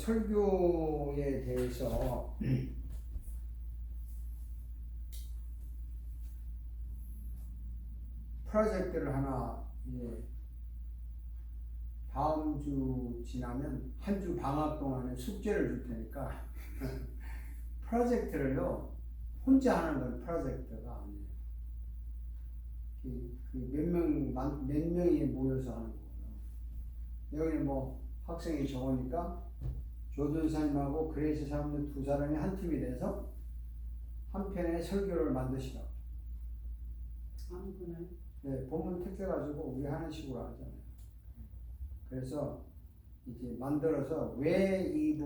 설교에 대해서 프로젝트를 하나 이제 다음 주 지나면 한 주 방학 동안에 숙제를 줄 테니까 프로젝트를요 혼자 하는 건 프로젝트가 아니에요. 몇 명이 모여서 하는 거예요. 여기는 뭐 학생이 적으니까 조전사님하고 그레이스 사람들 두 사람이 한 팀이 돼서 한 편의 설교를 만드시라고. 아무거나. 네, 본문 택해 가지고 우리 하는 식으로 하잖아요. 그래서 이제 만들어서 왜 이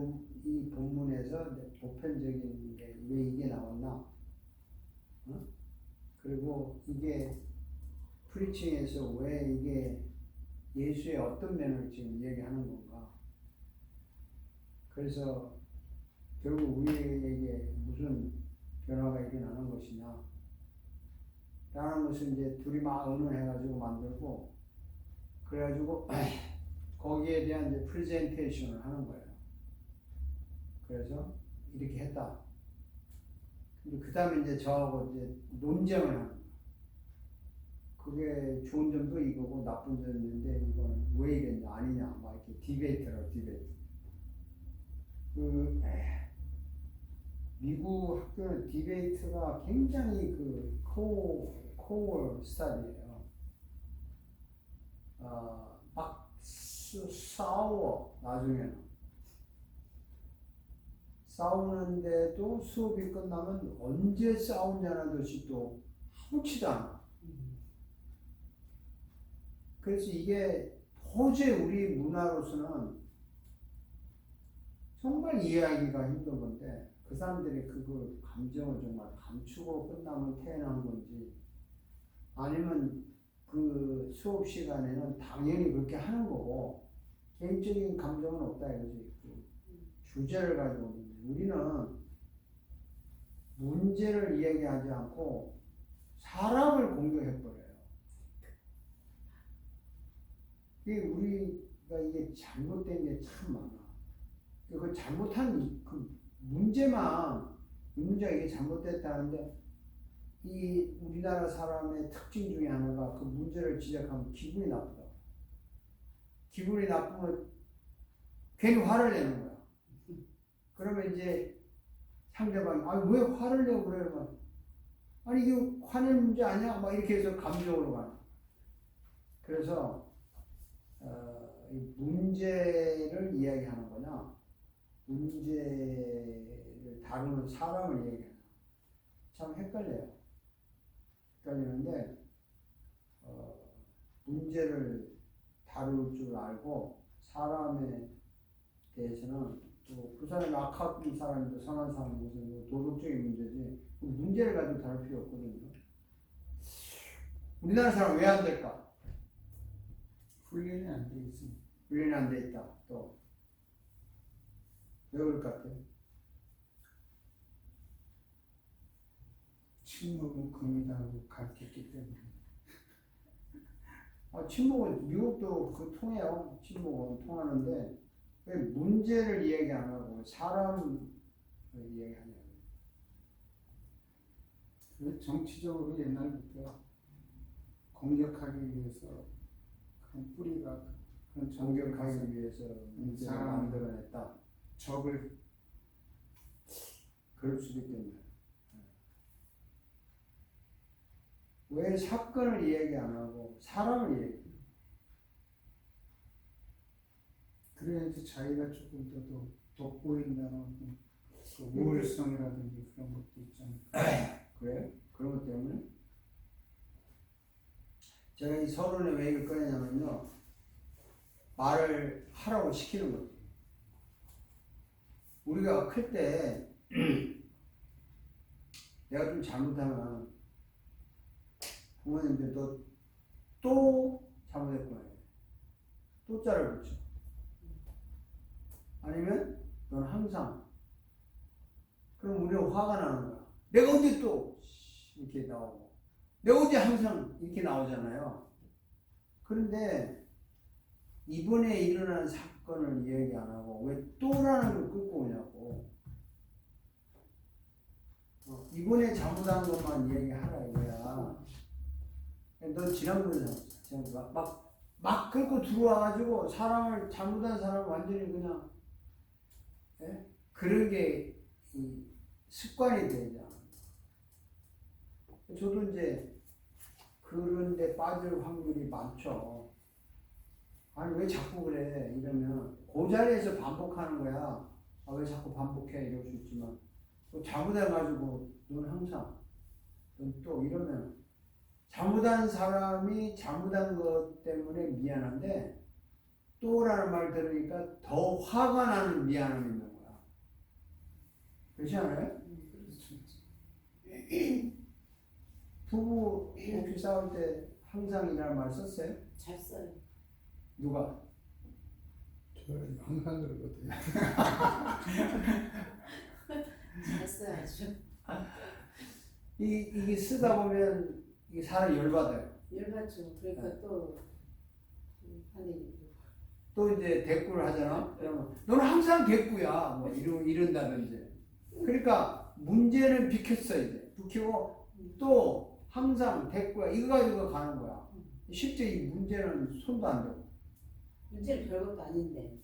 본문에서 보편적인 게 왜 이게 나왔나? 그리고 이게 프리칭에서 왜 이게 예수의 어떤 면을 지금 얘기하는 건가? 그래서 결국 우리에게 무슨 변화가 일어나는 것이냐? 라는 것을 이제 둘이 막 의논해가지고 만들고, 그래가지고 거기에 대한 이제 프레젠테이션을 하는 거예요. 그래서 이렇게 했다. 근데 그 다음에 이제 저하고 이제 논쟁을 하는 거예요. 그게 좋은 점도 이거고 나쁜 점도 있는데 이건 왜 이랬냐 아니냐 막 이렇게 디베이트라고 디베이트. 미국 학교는 디베이트가 굉장히 그 코어 스타일이에요. 막 싸워 나중에는. 싸우는데도 수업이 끝나면 언제 싸우냐는 듯이 또 아무렇지도 않아. 그래서 이게 도저히 우리 문화로서는 정말 이해하기가 힘든 건데 그 사람들이 그걸 감정을 정말 감추고 끝나면 태어난 건지 아니면 그 수업 시간에는 당연히 그렇게 하는 거고 개인적인 감정은 없다 이거지. 주제를 가지고 우리는 문제를 이야기하지 않고 사람을 공격해버려요. 이게 잘못된 게 참 많아. 그 잘못한 그 문제만 이 문제가 이게 잘못됐다는데 이 우리나라 사람의 특징 중에 하나가 그 문제를 지적하면 기분이 나쁘다. 기분이 나쁘면 괜히 화를 내는 거야. 그러면 이제 상대방이 왜 화를 내고 그래? 그러면 아니 이게 화낼 문제 아니야? 막 이렇게 해서 감정으로 가는. 그래서 이 문제를 이야기하는 거냐 문제를 다루는 사람을 이야기하냐 참 헷갈려요. 헷갈리는데 문제를 다룰 줄 알고 사람에 대해서는 또 그 사람이 악한 사람이고 선한 사람이 무슨 도덕적인 문제지 문제를 가지고 다룰 필요 없거든요. 우리나라 사람 왜 안 될까? 훈련이 안 돼 있습니다. 훈련이 안 돼 있다. 또 왜 그럴 것 같아요? 침묵은 금이라고 가르쳤기 때문에. 침묵은 미국도 그 통해요. 침묵은 통하는데 왜 문제를 이야기 안 하고 사람을 이야기하냐고. 정치적으로 옛날부터 공격하기 위해서 그런 뿌리가 그런 공격하기 위해서 문제를 만들어냈다. 적을 그럴 수도 있겠네요. 왜 사건을 이야기 안 하고 사람을 이야기해요? 그래야지 자기가 조금 더 돋보인다는 그 우월성이라든지 그런 것도 있잖아요. 그래요? 그런 것 때문에? 제가 이 서론에 왜 이걸 꺼내냐면요. 말을 하라고 시키는 거죠. 우리가 클 때 내가 좀 잘못하면 부모님들 너 또 잘못했구나. 또 자를 붙여. 아니면 넌 항상. 그럼 우리는 화가 나는 거야. 내가 언제 또 이렇게 나오고 내가 언제 항상 이렇게 나오잖아요. 그런데 이번에 일어난 사건을 이야기 안 하고 왜 또라는 걸 끌고 오냐고. 이번에 잘못한 것만 이야기하라 이거야. 너 지난번에 막 끌고 들어와가지고 사람을 잘못한 사람을 완전히 그냥 그런 게 이 습관이 되잖아. 저도 이제 그런 데 빠질 확률이 많죠. 아니 왜 자꾸 그래 이러면 그 자리에서 반복하는 거야. 아, 왜 자꾸 반복해 이럴 수 있지만 또 잘못해가지고 넌 항상 넌 또 이러면 잘못한 사람이 잘못한 것 때문에 미안한데 또라는 말 들으니까 더 화가 나는 미안함이 있는 거야. 그렇지 않아요? 부부 혹시 싸울 때 항상 이라는 말 썼어요? 잘 써요. 누가? 저 항상 그러거든요. 잘 써야죠. 이게 쓰다 보면 이게 사람이 열받아요. 열받죠. 그러니까 또 화내고. 또 이제 대꾸를 하잖아. 그러면 너는 항상 대꾸야. 뭐 이런다든지. 그러니까 문제는 비켰어야 돼. 비키고 또 항상 대꾸야. 이거 가지고 가는 거야. 실제 이 문제는 손도 안 대고. 문제는 별것도 아닌데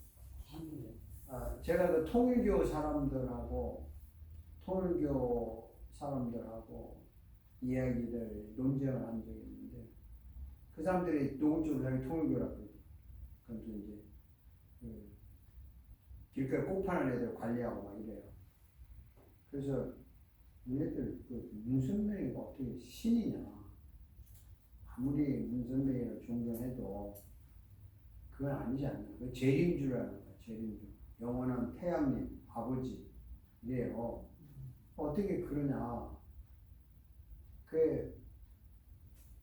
대문제. 제가 그 통일교 사람들하고 이야기를 논쟁을 한 적이 있는데 그 사람들이 노골적으로 자기 통일교라고 그러죠. 그럼 이제 길거리 꼭 파는 애들 관리하고 막 이래요. 그래서 얘네들 문선명이가 어떻게 신이냐. 아무리 문선명이를 존경해도 그건 아니지 않나. 그 재림주라는 거야. 재림주. 영원한 태양님 아버지 이래요. 어떻게 그러냐. 그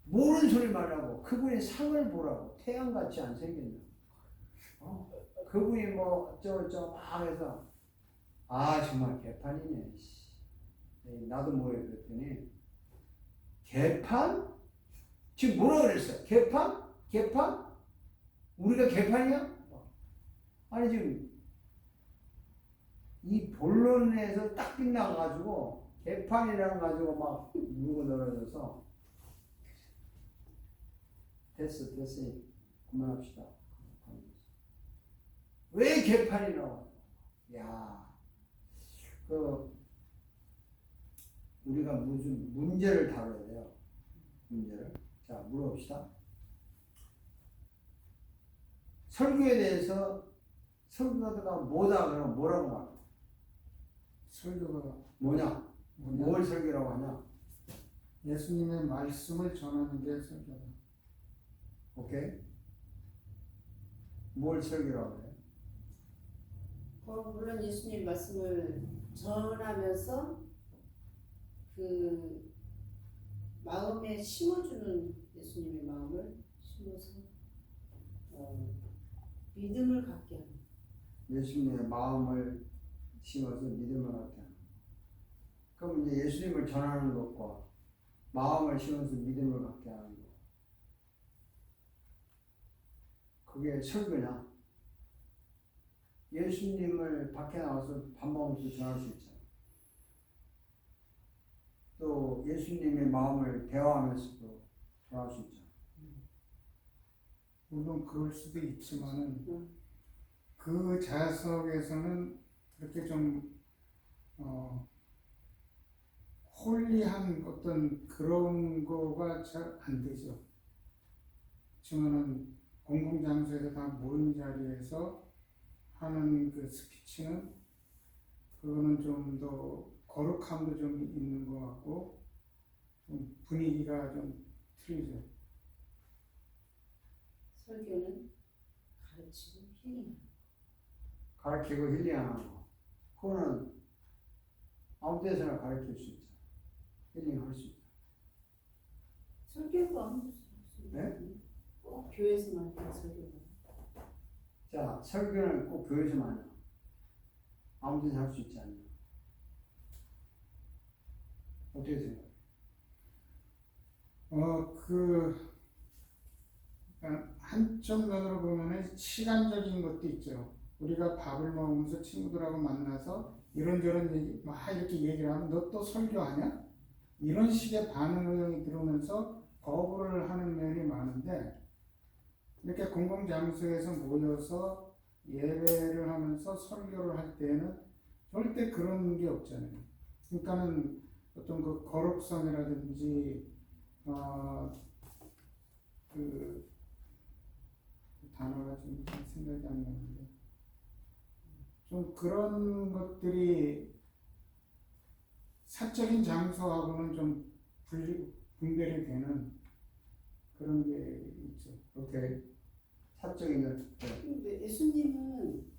모르는 소리 말라고 그분이 상을 보라고 태양같이 안 생겼냐. 그분이 뭐 어쩌고저쩌고 막 해서 정말 개판이네. 나도 뭐해 그랬더니 개판? 지금 뭐라 그랬어? 개판? 개판? 우리가 개판이야? 아니 지금 이 본론에서 딱 빗나가가지고 개판이랑 가지고 막 물고 늘어져서 됐어 그만합시다. 왜 개판이라고? 야, 우리가 무슨 문제를 다뤄야 돼요. 문제를. 자, 물어봅시다. 설교에 대해서 설교자가 뭐다 그러면 뭐라고 말해? 설교가 뭐냐? 뭘 설교라고 하냐? 예수님의 말씀을 전하는 게 설교다. 오케이? 뭘 설교라고 해? 물론 예수님 말씀을 전하면서 그 마음에 심어주는 예수님의 마음을 심어서 믿음을 갖게 하는. 예수님의 마음을 심어서 믿음을 갖게 하는. 그럼 이제 예수님을 전하는 것과 마음을 심어서 믿음을 갖게 하는 것. 그게 설교냐? 예수님을 밖에 나와서 밥 먹으면서 전할 수 있잖아. 또 예수님의 마음을 대화하면서도 전할 수 있잖아. 물론 그럴 수도 있지만은 그 자석에서는 그렇게 좀 홀리한 어떤 그런 거가 잘 안 되죠. 그렇지만은 공공장소에서 다 모인 자리에서 하는 그 스피치는 그거는 좀 더 거룩함도 좀 있는 것 같고 좀 분위기가 좀 틀리죠. 설교는 가르치고 힐링하는. 가르치고 힐링하는 거. 그거는 아무 데서나 가르칠 수 있잖아. 힐링할 수 있잖아. 설교가 아무 데서 할수 있는. 네? 꼭 교회에서만 하는 설교가. 자, 설교는 꼭 교회에서만 하냐? 아무 데서 할 수 있지 않냐? 어떻게 생각해? 그러니까 한쪽 면으로 보면은 시간적인 것도 있죠. 우리가 밥을 먹으면서 친구들하고 만나서 이런저런 얘기 막 이렇게 얘기를 하면 너 또 설교하냐? 이런 식의 반응이 들어오면서 거부를 하는 면이 많은데 이렇게 공공장소에서 모여서 예배를 하면서 설교를 할 때는 절대 그런 게 없잖아요. 그러니까는 어떤 그 거룩성이라든지 그 단어가 좀 생각이 안 나는데 좀 그런 것들이 사적인 장소하고는 좀 분별이 되는 그런 게 있죠. 오케이. 사적인 것. 근데 예수님은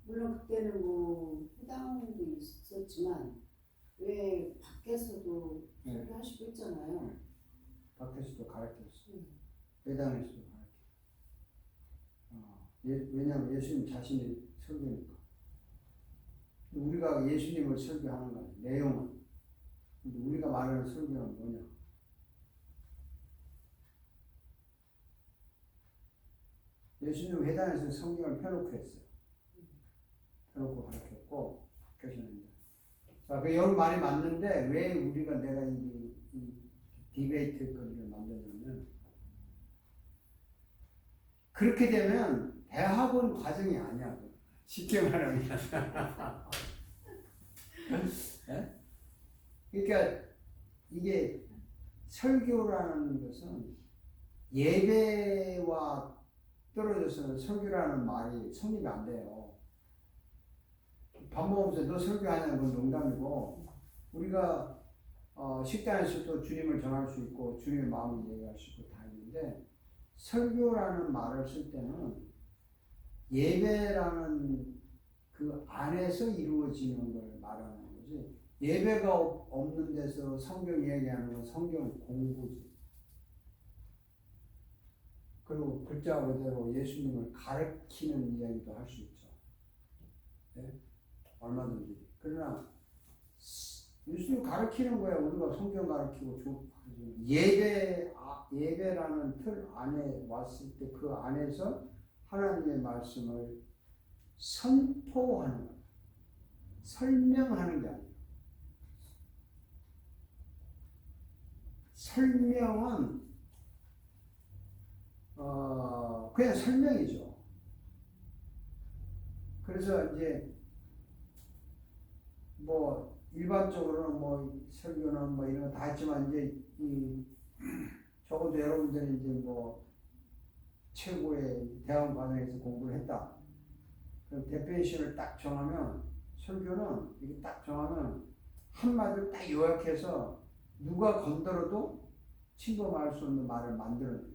물론 그때는 뭐 회당도 있었지만 왜 밖에서도 네. 설교하시고 있잖아요. 밖에서도 가르쳤어. 회당에서도 가르쳐. 왜냐하면 예수님 자신이 설교니까. 우리가 예수님을 설교하는 거야. 내용은. 근데 우리가 말하는 설교는 뭐냐? 예수님 회당에서 성경을 펴놓고 했어요. 펴놓고 가르쳤고 계시는데. 자, 그 여러 말이 맞는데 왜 우리가 내가 이 디베이트 거리를 만드냐면 그렇게 되면 대학원 과정이 아니야. 쉽게 말하면. 네? 그러니까 이게 설교라는 것은 예배와 떨어져서는 설교라는 말이 성립이 안 돼요. 밥 먹으면서 너 설교하냐는 건 농담이고 우리가 식당에서도 주님을 전할 수 있고 주님의 마음을 얘기할 수 있고 다 있는데 설교라는 말을 쓸 때는 예배라는 그 안에서 이루어지는 걸 말하는 거지 예배가 없는 데서 성경 얘기하는 건 성경 공부지. 그리고 글자 그대로 예수님을 가르치는 이야기도 할 수 있죠. 네? 얼마든지. 그러나 예수님 가르치는 거야. 우리가 성경 가르치고 예배라는 틀 안에 왔을 때 그 안에서 하나님의 말씀을 선포하는 거야. 설명하는 게 아니야. 설명은 그냥 설명이죠. 그래서 이제 뭐 일반적으로는 뭐 설교는 뭐 이런 거 다 했지만 이제 적어도 여러분들이 이제 뭐 최고의 대학 과정에서 공부를 했다. 그럼 데피니션을 딱 정하면 설교는 이게 딱 정하면 한마디로 딱 요약해서 누가 건드려도 침범할 수 없는 말을 만들어내요.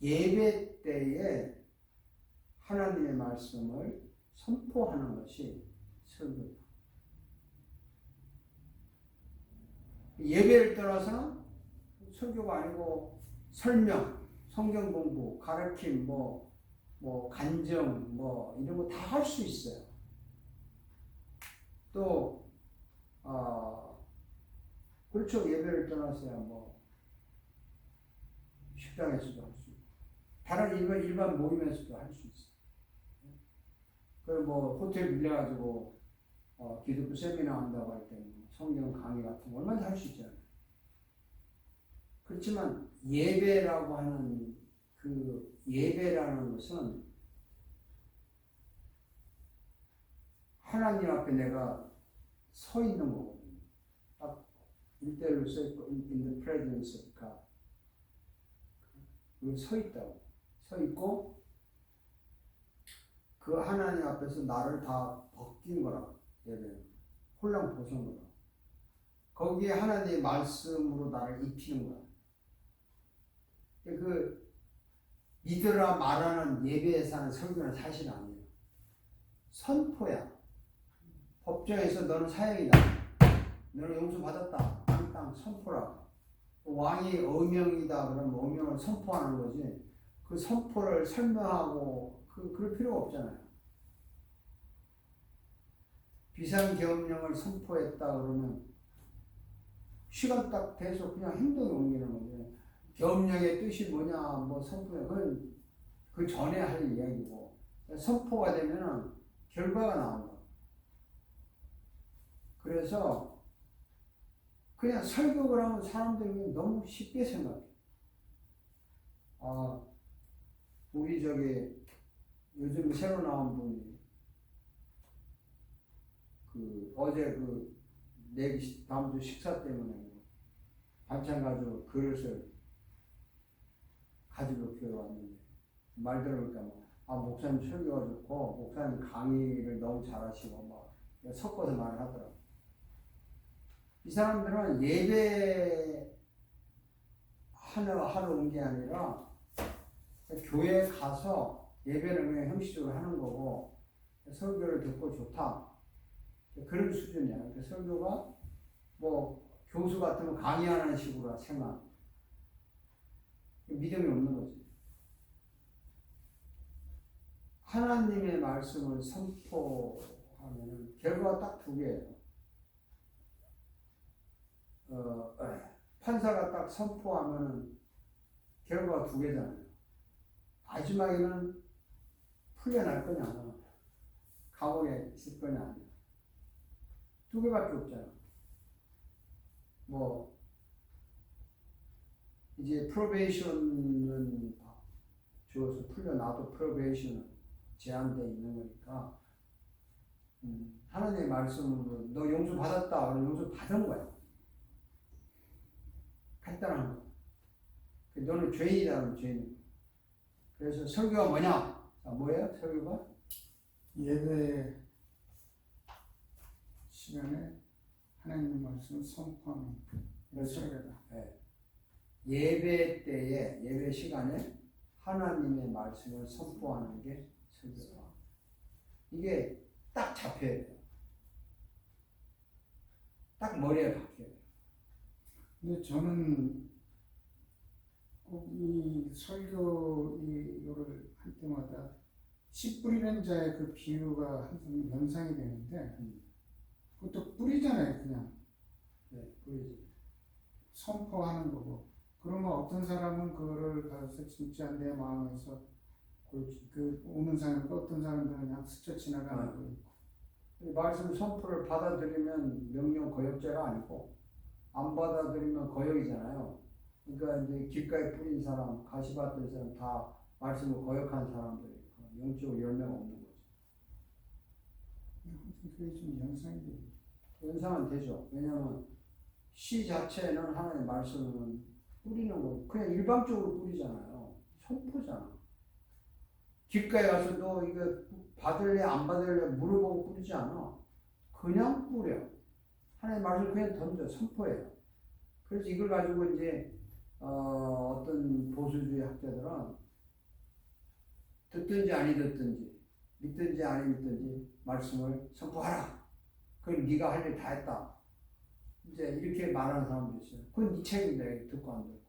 예배 때에 하나님의 말씀을 선포하는 것이 설교다. 예배를 떠나서는 설교가 아니고 설명, 성경 공부, 가르침, 뭐 간증, 뭐 이런 거 다 할 수 있어요. 또 그렇죠. 예배를 떠나서야 뭐 식당에서도 할 수 있고 다른 일반 모임에서도 할 수 있어요. 그리고 뭐 호텔 빌려가지고 기독교 세미나 한다고 할 때는 성경 강의 같은 거 얼마나 할 수 있잖아요. 그렇지만 예배라고 하는 그 예배라는 것은 하나님 앞에 내가 서 있는 거거든요. 딱 1대1로 서 있고 in the presence of God. 서 있다고. 서 있고 그 하나님 앞에서 나를 다 벗긴 거라. 예배는. 홀랑 벗은 거라. 거기에 하나님의 말씀으로 나를 입히는 거야. 그 믿으라 말하는 예배에서 하는 설교는 사실 아니에요. 선포야. 법정에서 너는 사형이다. 너는 용서 받았다. 땅 선포라. 왕이 어명이다. 그러면 어명을 선포하는 거지. 그 선포를 설명하고 그럴 필요가 없잖아요. 비상계엄령을 선포했다 그러면 시간 딱 돼서 그냥 행동에 옮기는 거예요. 계엄령의 뜻이 뭐냐, 뭐 선포야, 그건 그 전에 할 이야기고, 선포가 되면은 결과가 나온다. 그래서 그냥 설교를 하면 사람들이 너무 쉽게 생각해. 아, 우리 저기 요즘 새로 나온 분이 그 어제 그 내기 다음 주 식사 때문에 반찬 가지고 그릇을 가지고 교회 왔는데 말 들으니까 아 목사님 설교가 좋고 목사님 강의를 너무 잘하시고 막 섞어서 말을 하더라고. 이 사람들은 예배 하러 온 게 아니라 교회 가서 예배를 그냥 형식적으로 하는 거고 설교를 듣고 좋다 그런 수준이야. 그러니까 설교가 뭐 교수 같으면 강의하는 식으로 생각 믿음이 없는 거지. 하나님의 말씀을 선포하면 결과가 딱 두 개예요. 판사가 딱 선포하면 결과가 두 개잖아요. 마지막에는 풀려날 거냐, 감옥에 있을 거냐, 아니야. 두 개밖에 없잖아. 뭐 이제 프로베이션은 주어서 풀려나도 프로베이션은 제한되어 있는 거니까 하나님의 말씀으로 너 용서 받았다 그러면 용서 받은 거야. 간단한 거. 너는 죄인이다 그러면 죄인. 그래서 설교가 뭐냐? 자, 뭐예요? 설교가? 예배 시간에 하나님의 말씀을 선포하는 설교다. 네. 예배 때에 예배 시간에 하나님의 말씀을 선포하는 게 설교다. 이게 딱 잡혀야 돼요. 딱 머리에 박혀야 돼요. 근데 저는 꼭 이 설교 이거를 할 때마다 씨 뿌리는 자의 그 비유가 항상 연상이 되는데 그것도 뿌리잖아요, 그냥. 네, 뿌리지. 선포하는 거고. 그러면 어떤 사람은 그거를 가서 진짜 내 마음에서 그 오는 사람과 어떤 사람들은 그냥 스쳐 지나가는 거고. 말씀 선포를 받아들이면 명령 거역죄가 아니고 안 받아들이면 거역이잖아요. 그러니까 이제 길가에 뿌린 사람, 가시밭들 사람 다 말씀을 거역한 사람들이니까 영적으로 열매가 없는 거죠. 그게 좀 연상이 돼요. 연상은 되죠. 왜냐하면 시 자체는 하나님의 말씀은 뿌리는 거 그냥 일방적으로 뿌리잖아요. 선포잖아. 길가에 가서 너 이거 받을래 안 받을래 물어보고 뿌리지 않아. 그냥 뿌려. 하나님의 말씀을 그냥 던져 선포해요. 그래서 이걸 가지고 이제 어떤 보수주의 학자들은 듣든지 아니 듣든지 믿든지 아니 믿든지 말씀을 선포하라. 그건 네가 할 일 다 했다. 이제 이렇게 말하는 사람도 있어요. 그건 네 책임이다. 듣고 안 듣고.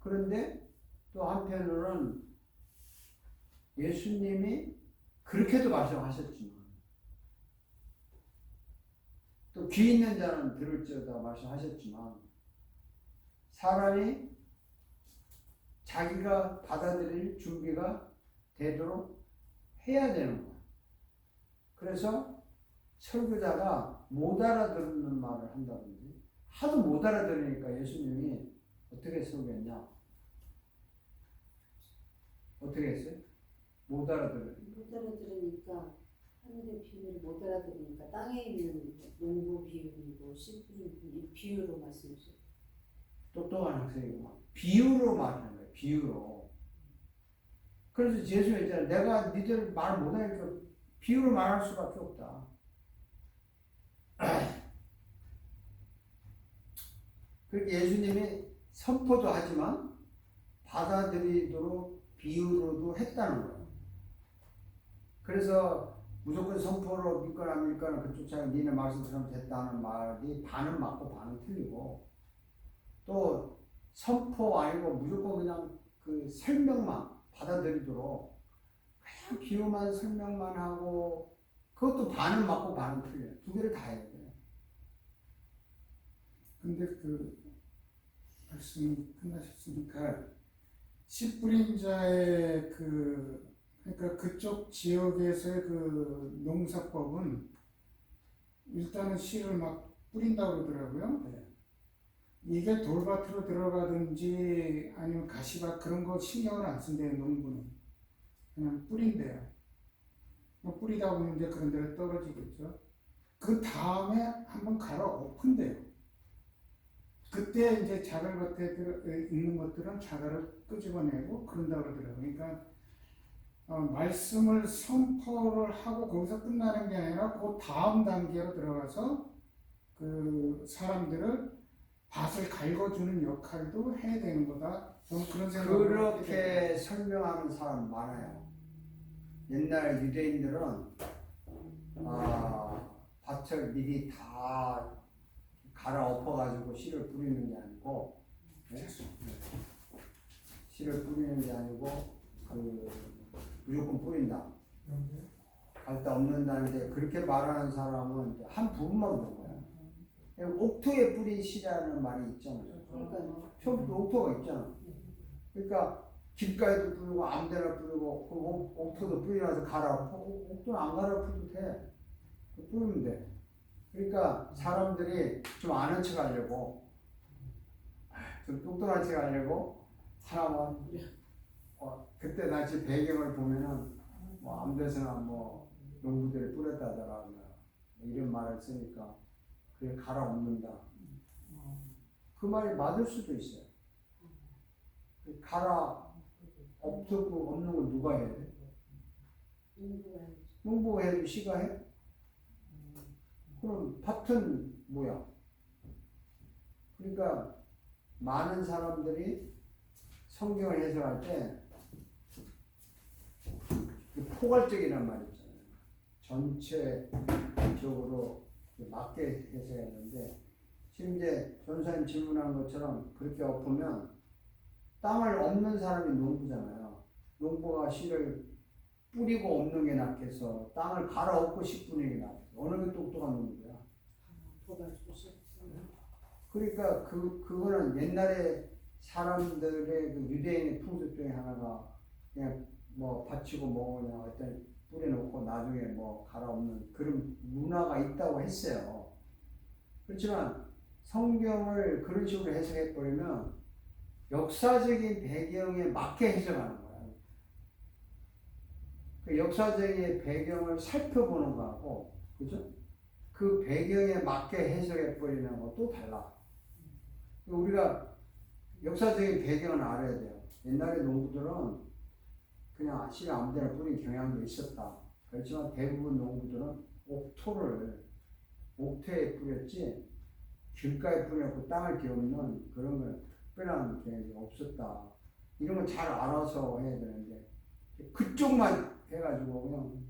그런데 또 한편으로는 예수님이 그렇게도 말씀하셨지만 또 귀 있는 자는 들을지어다 말씀하셨지만 사람이 자기가 받아들일 준비가 되도록 해야 되는 거야. 그래서 설교자가 못 알아듣는 말을 한다든지 하도 못 알아들으니까 예수님이 어떻게 설교했냐? 어떻게 했어요? 못 알아들어요. 못 알아들으니까 하늘의 비밀을 못 알아들으니까 땅에 있는 농부 비유이고 씨 뿌린 비유로 말씀하셨어요. 똑똑한 학생이구만. 비유로 말하는 거예요. 비유로. 그래서 예수가 있잖아요. 내가 니들 말 못하니까 비유로 말할 수밖에 없다. 그렇게 예수님이 선포도 하지만 받아들이도록 비유로도 했다는 거예요. 그래서 무조건 선포로 믿거나 안 믿거나 그쪽 차이 니네 말씀처럼 됐다는 말이 반은 맞고 반은 틀리고 또 선포 아니고 무조건 그냥 그 설명만 받아들이도록 그냥 비유만 설명만 하고 그것도 반은 맞고 반은 틀려요. 두 개를 다 해야 돼요. 근데 그 말씀이 끝나셨으니까 네. 씨 뿌린 자의 그러니까 그쪽 지역에서의 그 농사법은 일단은 씨를 막 뿌린다고 그러더라고요. 네. 이게 돌밭으로 들어가든지 아니면 가시밭 그런 거 신경을 안 쓴대요, 농부는. 그냥 뿌린대요. 뭐 뿌리다 보면 이제 그런 데로 떨어지겠죠. 그 다음에 한번 갈아 엎은대요. 그때 이제 자갈 밭에 있는 것들은 자갈을 끄집어내고 그런다고 그러더라고요. 그러니까 말씀을 선포를 하고 거기서 끝나는 게 아니라 그 다음 단계로 들어가서 그 사람들을 밭을 갈궈주는 역할도 해야 되는 거다. 저는 그런 생각을 그렇게 설명하는 사람 많아요. 옛날 유대인들은 밭을 미리 다 갈아 엎어가지고 씨를 뿌리는 게 아니고, 네? 씨를 뿌리는 게 아니고 무조건 뿌린다. 갈다 엎는다는데 그렇게 말하는 사람은 한 부분만 본 거야. 옥토에 뿌린 씨라는 말이 있잖아요. 그러니까요. 처음부터 옥토가 있잖아. 그러니까 길가에도 뿌리고 아무데나 뿌리고 그 옥토도 뿌리라서 갈아. 옥토는 안 갈아 뿌려도 돼. 뿌리면 돼. 그러니까 사람들이 좀 아는 척 하려고, 좀 똑똑한 척 하려고 사람은 그때 당시 배경을 보면은 뭐 아무 데서나 뭐 농부들이 뿌렸다더라 이런 말을 쓰니까 그게 갈아 엎는다. 그 말이 맞을 수도 있어요. 갈아 엎고 엎는 건 누가 해야 돼? 농부가 해도 씨가 해? 그럼 밭은 뭐야? 그러니까 많은 사람들이 성경을 해석할 때 포괄적이란 말이 있잖아요. 전체적으로 맞게 해석했는데 지금 이제 전사님 질문한 것처럼 그렇게 엎으면 땅을 엎는 사람이 농부잖아요. 농부가 씨를 뿌리고 엎는 게 낫겠어. 땅을 갈아 엎고 씨 뿌리는 게 낫겠어. 어느 게 똑똑한 농부야? 그러니까 그거는 옛날에 사람들의 그 유대인의 풍습 중에 하나가 그냥 뭐 바치고 뭐 그냥 어떤 뿌려놓고 나중에 뭐 갈아엎는 그런 문화가 있다고 했어요. 그렇지만 성경을 그런 식으로 해석해버리면 역사적인 배경에 맞게 해석하는 거야. 그 역사적인 배경을 살펴보는 거하고, 그죠? 그 배경에 맞게 해석해버리는 것도 달라. 우리가 역사적인 배경을 알아야 돼요. 옛날에 농부들은 그냥 씨를 아무데나 뿌린 경향도 있었다. 그렇지만 대부분 농부들은 옥토에 뿌렸지 길가에 뿌려놓고 땅을 기업는 그런 건 특별한 경향이 없었다. 이런 건 잘 알아서 해야 되는데 그쪽만 해가지고 그냥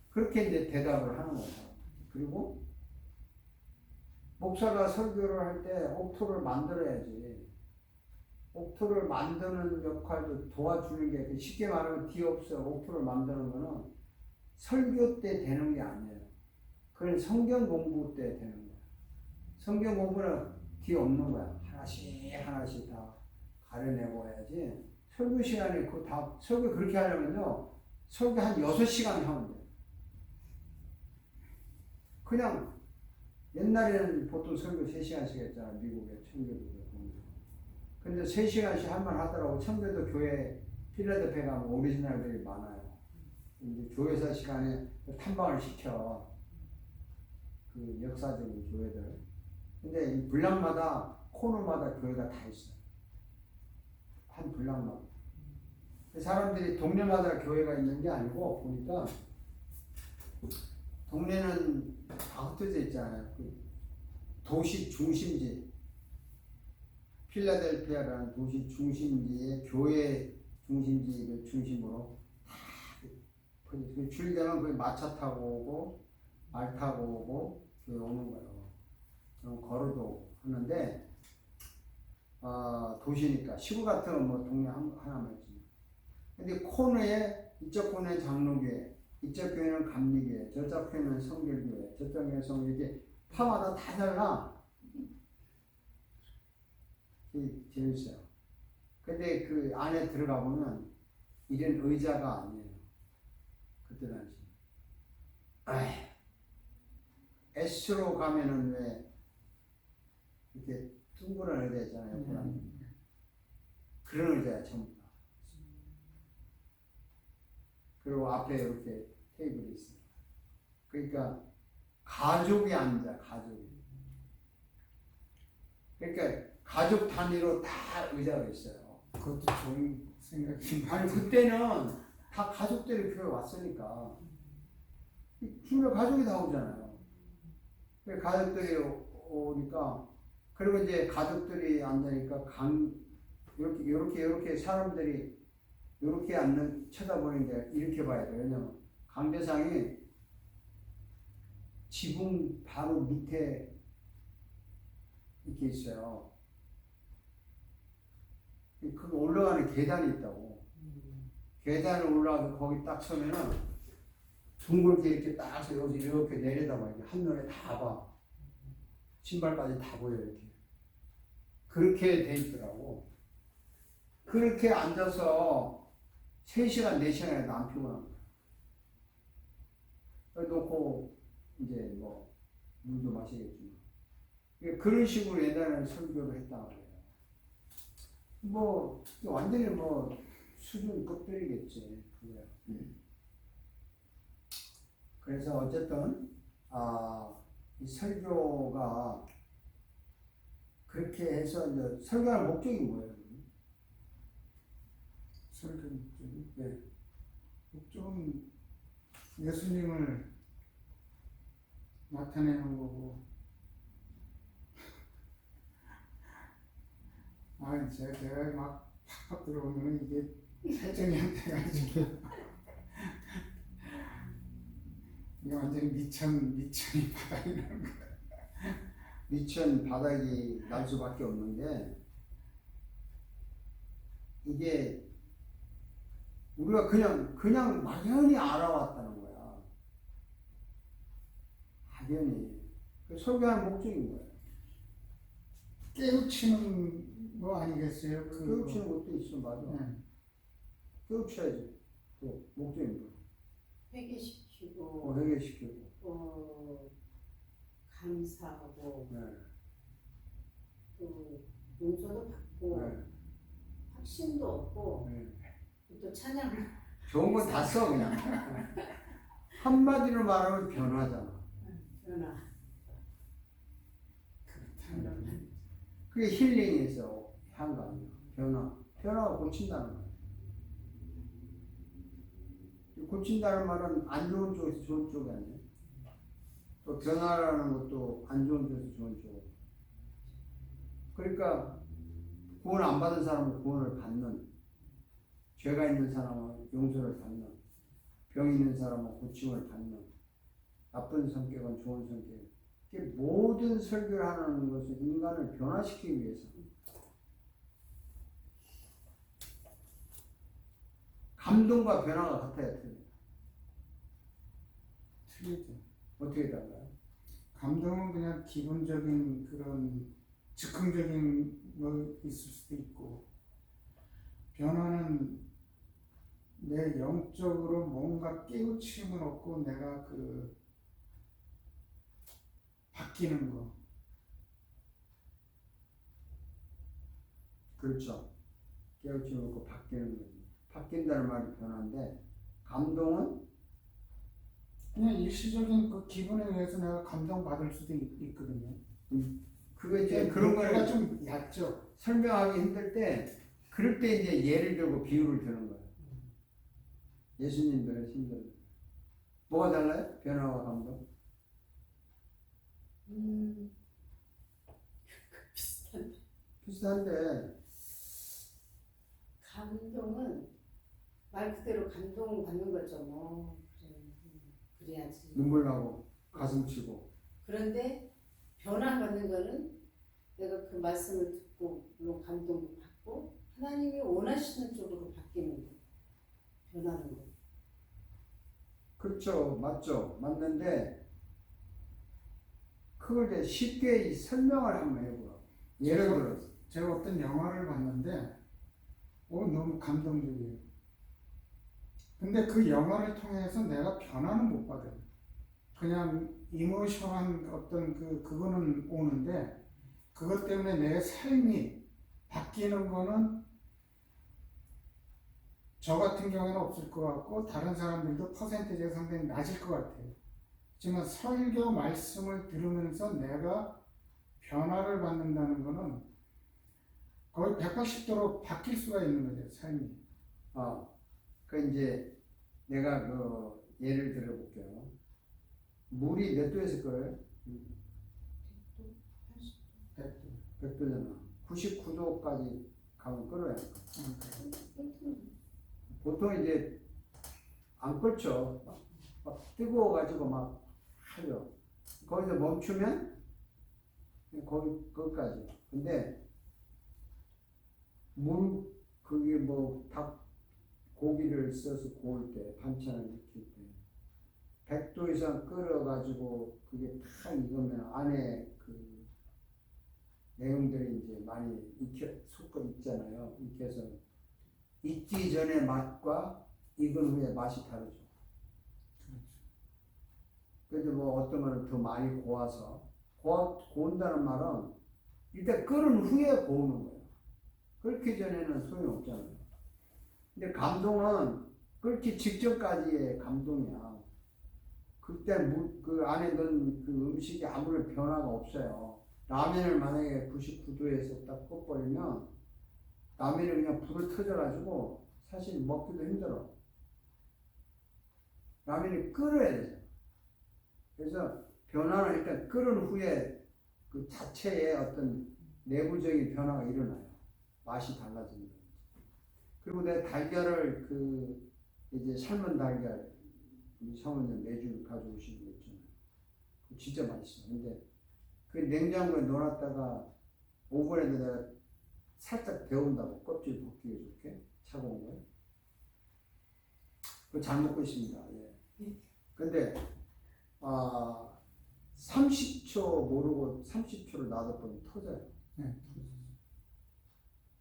그렇게 이제 대답을 하는 거예요. 그리고 목사가 설교를 할 때 옥토를 만들어야지. 옥토를 만드는 역할도 도와주는 게 쉽게 말하면 뒤없어. 옥토를 만드는 거는 설교 때 되는 게 아니에요. 그건 성경 공부 때 되는 거야. 성경 공부는 뒤 없는 거야. 하나씩 다 가려내고 해야지. 설교 시간에 그거 다 설교 그렇게 하려면요. 설교 한 6시간 하면 돼요. 그냥 옛날에는 보통 설교 3시간씩 했잖아. 미국에 청교도에 보면. 근데 3시간씩 한 번 하더라고. 청교도 교회 필라델피아 가면 오리지널들이 많아요. 이제 교회사 시간에 탐방을 시켜. 그 역사적인 교회들. 근데 이 블락마다 코너마다 교회가 다 있어요. 한 블락마다. 사람들이 동네마다 교회가 있는 게 아니고 보니까 동네는 다 흩어져 있잖아요. 그 도시 중심지, 필라델피아라는 도시 중심지에 교회 중심지를 중심으로 그 주일되면 거기 마차 타고 오고 말 타고 오고 교회 오는 거예요. 그럼 걸어도 하는데 도시니까 시골 같은 뭐 동네 하나만 있지. 근데 코너에 이쪽 코너에 장로교회, 이쪽 교회는 감리교회, 저쪽 교회는 성결교회, 저쪽 교회는 성결 이렇게 파마다 다 달라. 재밌어요. 근데 그 안에 들어가 보면 이런 의자가 아니에요. 그때 당시. S로 가면은 왜 이렇게 둥그런 의자 있잖아요. 그런 의자야 전부 다. 그리고 앞에 이렇게 테이블이 있어요. 그러니까 가족이 앉아, 가족이. 그러니까 가족 단위로 다 의자가 있어요. 그것도 좋은 생각인 것 아니 같아요. 그때는 다 가족들이 교회 왔으니까 주로 가족이 다 오잖아요. 가족들이 오니까 그리고 이제 가족들이 앉으니까 이렇게 사람들이 이렇게 쳐다보는 게 이렇게 봐야 돼요. 왜냐면 강대상이 지붕 바로 밑에 이렇게 있어요. 그 올라가는 계단이 있다고. 계단을 올라가서 거기 딱 서면은 둥글게 이렇게 딱 해서 여기서 이렇게 내려다봐. 한눈에 다 봐. 신발까지 다 보여 이렇게. 그렇게 돼 있더라고. 그렇게 앉아서 3시간, 4시간에도 안 피곤한 거야. 놓고 이제 뭐 물도 마시겠지만. 그런 식으로 옛날에는 설교를 했다고 해요. 뭐 완전히 뭐 수준 끝들이겠지. 그거야. 그래서 어쨌든 이 설교가 그렇게 해서 이제 설교할 목적이 뭐예요? 설교 목적이? 네. 목적은 예수님을 나타내는 거고. 제가 막 팍팍 들어오면 이게 설정이 안 돼가지고 이게 완전히 미천이 바닥이 나는 거야. 미천 바닥이 날 수밖에 없는 게 이게 우리가 그냥 막연히 알아왔다는 거야. 막연히. 그 설교하는 목적이 뭐예요? 깨우치는 거 아니겠어요? 깨우치는 것도 있어, 맞아. 깨우쳐야지. 또 목적이 뭐야? 회개시키고 회개시키고. 감사하고 네. 또 용서도 받고 네. 확신도 얻고 네. 또 찬양을 좋은 건 다 써 그냥. 한마디로 말하면 변화잖아. 변화. 그게 힐링에서 한 거 아니야. 변화가 고친다는 거야. 고친다는 말은 안 좋은 쪽에서 좋은 쪽이 아니야. 또 변화라는 것도 안 좋은 쪽에서 좋은 쪽. 그러니까 구원 안 받은 사람은 구원을 받는, 죄가 있는 사람은 용서를 받는, 병 있는 사람은 고침을 받는, 나쁜 성격은 좋은 성격. 모든 설교를 하는 것은 인간을 변화시키기 위해서. 감동과 변화가 같아야 틀려요. 틀리죠. 어떻게 달라요? 감동은 그냥 기본적인 그런 즉흥적인 뭐 있을 수도 있고, 변화는 내 영적으로 뭔가 깨우침을 얻고 내가 바뀌는 거. 그렇죠. 깨우침을 얻고 바뀌는 거지. 바뀐다는 말이 변화인데, 감동은 그냥 일시적인 그 기분에 의해서 내가 감동받을 수도 있거든요. 그게 이제 그런 거가 걸 좀 얕죠. 설명하기 힘들 때, 그럴 때 이제 예를 들고 비유를 드는 거예요. 예수님들 힘들어요. 뭐가 달라요? 변화와 감동? 비슷한데, 감동은 말 그대로 감동받는 거죠. 뭐 그래, 그래야지. 눈물 나고, 가슴 치고. 그런데 변화받는 거는 내가 그 말씀을 듣고 물론 감동도 받고 하나님이 원하시는 쪽으로 바뀌는 거, 변하는 거. 그렇죠. 맞죠. 맞는데, 그걸 이제 쉽게 설명을 한번 해보라. 예를 들어서. 제가 어떤 영화를 봤는데 너무 감동적이에요. 근데 그 영화를 통해서 내가 변화는 못 받아요. 그냥 이모션한 어떤 그거는 오는데 그것 때문에 내 삶이 바뀌는 거는 저 같은 경우에는 없을 것 같고 다른 사람들도 퍼센티지가 상당히 낮을 것 같아요. 하지만 설교 말씀을 들으면서 내가 변화를 받는다는 거는 거의 180도로 바뀔 수가 있는 거죠, 삶이. 그 이제 내가 그 예를 들어볼게요. 물이 몇 도에서 끓어요? 100도잖아. 99도까지 가면 끓어야 돼. 보통 이제 안 끓죠. 막 뜨거워가지고 막 하죠. 거기서 멈추면 거기까지. 근데 그게 뭐 닭 고기를 써서 구울 때 반찬을 익힐 때 100도 이상 끓여가지고 그게 다 익으면 안에 그 내용들이 이제 많이 섞어 있잖아요. 익혀서 익기 전에 맛과 익은 후에 맛이 다르죠. 그래도 뭐 어떤 거는 더 많이 고아서 고운다는 말은 일단 끓은 후에 고우는 거예요. 끓기 전에는 소용이 없잖아요. 근데 감동은 끓기 직전까지의 감동이야. 그때 그 안에 넣은 그 음식이 아무런 변화가 없어요. 라면을 만약에 99도에서 딱 끓여버리면 라면이 그냥 불을 터져가지고 사실 먹기도 힘들어. 라면이 끓어야 되죠. 그래서 변화는 일단 끓은 후에 그 자체의 어떤 내부적인 변화가 일어나요. 맛이 달라지는 거예요. 그리고 내 달걀을 이제 삶은 달걀 우리 사모님 매주 가져오시는 거 있잖아요. 그거 진짜 맛있어. 근데 그 냉장고에 넣어놨다가 오븐에다 내가 살짝 데운다고 껍질 벗기게 좋게 차가운 거예요. 그거 잘 먹고 있습니다. 예. 근데 30초 모르고 30초를 놔뒀더니 터져요. 네.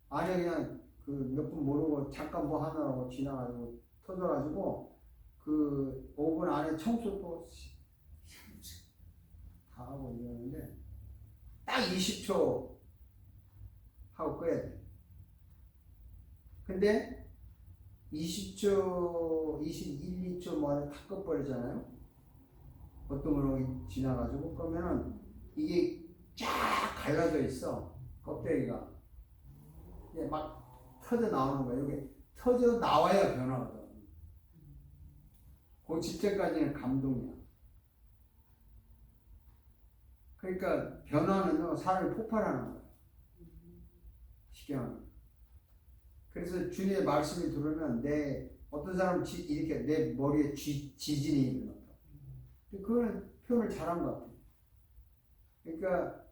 안에 그냥 그 몇 분 모르고 잠깐 뭐 하느라고 지나가지고 터져가지고 그 오븐 안에 청소도 다 하고 이러는데 딱 20초 하고 끄야 돼. 근데 20초, 21, 2초 만에 다 꺼버리잖아요. 어떤 거로 지나가지고 그러면은 이게 쫙 갈라져 있어. 껍데기가. 이게 막 터져 나오는 거야. 여기 터져 나와야 변화거든. 그 직전까지는 감동이야. 그러니까 변화는 사람이 폭발하는 거야. 쉽게 말하면. 그래서 주님의 말씀이 들으면 어떤 사람은 이렇게 내 머리에 지진이 일어났다. 그거는 표현을 잘한 것 같아요. 그러니까